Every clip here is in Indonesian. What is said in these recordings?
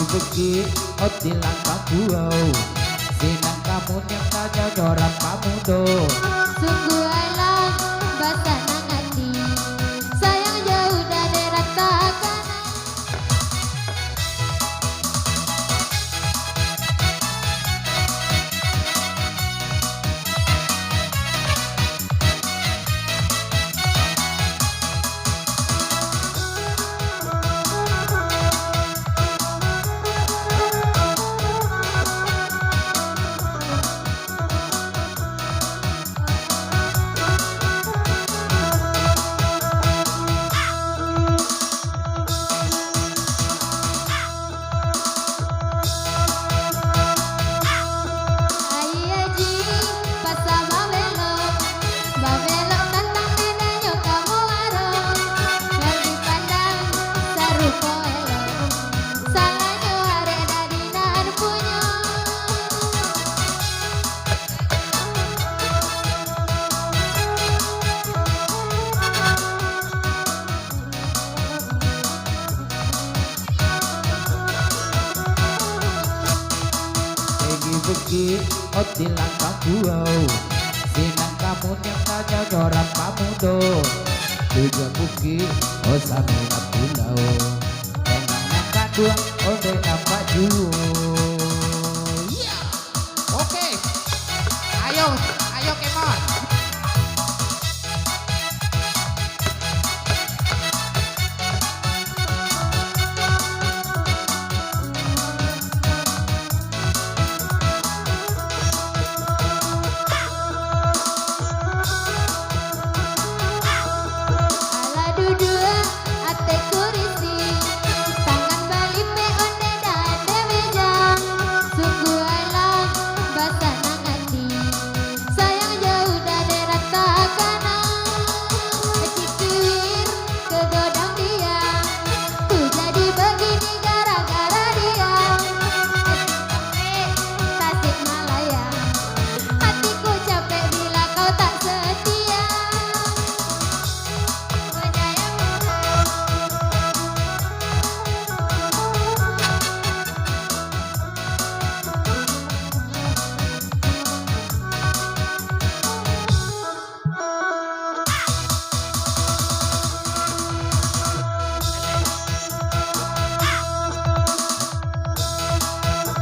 begi oti langkah buau sinang kamu yang tanya nyorak kamu do. Sungguh alam basah nang hati, sayang jauh dari ratakan. Begi oti langkah buau sinang kamu yang tanya nyorak kamu do. Tujuh buki oh samina pulau enang nangka dua oh de nampak juo. Oke, ayo, ayo Kemon. Ala dudua ate kurisi, tangan bali pe onde dade mejang. Sungguh alam basah nang hati, sayang jauh dari ratakan. Cikiwir ke godang dia, ku jadi begini gara-gara dia. Tasik Malaya, hatiku capek bila kau tak setia.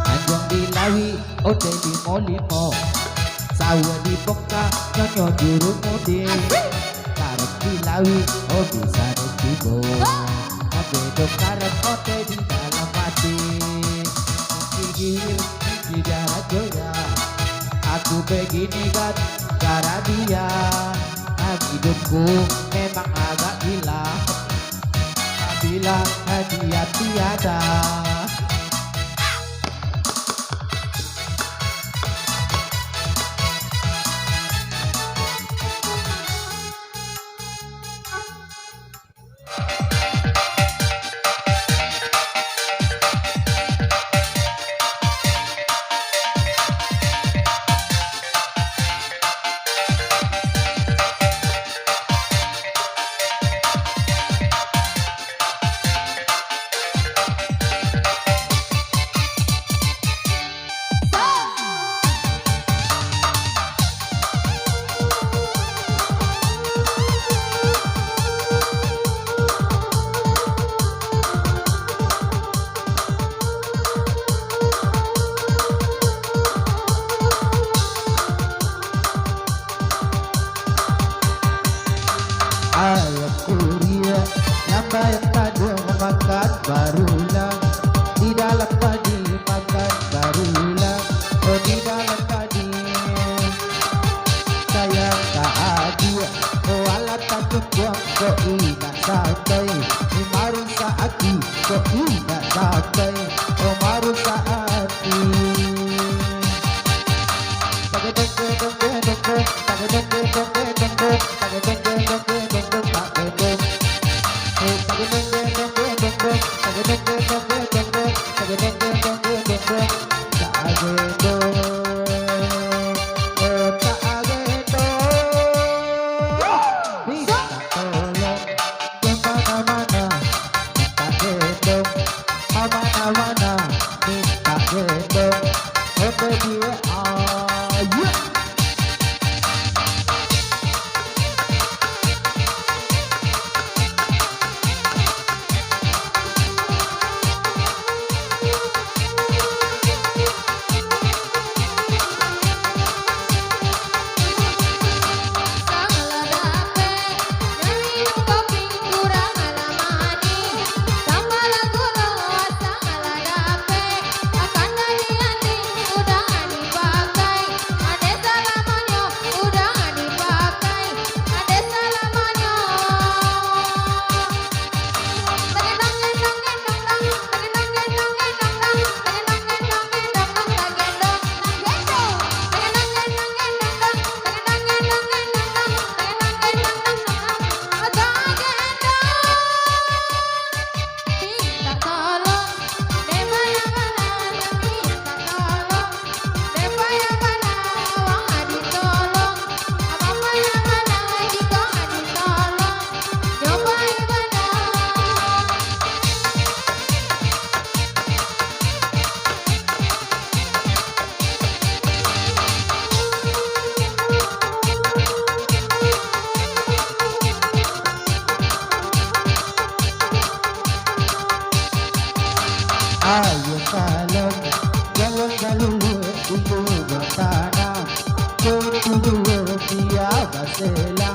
Anjong dilawi ote di molimo sawa di bongka nyonyo juru mode karep dilawi oh bisa retibo abe do karep ote di dalam hati gigil di darah joya aku begini kan cara dia hidupku memang agak gila bila hadiah tiada. Ayah kuria nyambai tadi makan barulah di dalam tadi makan barulah oh di dalam tadi saya tak ada oh alat takut buang kok ingat sampai maru saati kok ingat sampai oh maru saati Mana Ayo kalem jalan galur tunggu bertanam tunggu dia berselang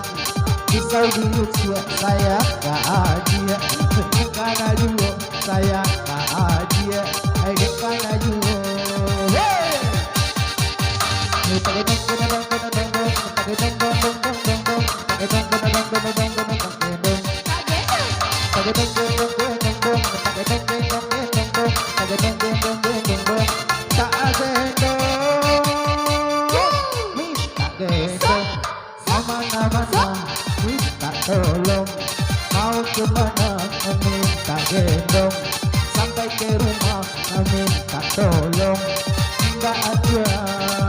pisau di usia saya bahagia karena juga saya bahagia karena juga tolong mau kemana minta gendong sampai ke rumah minta tolong tidak ada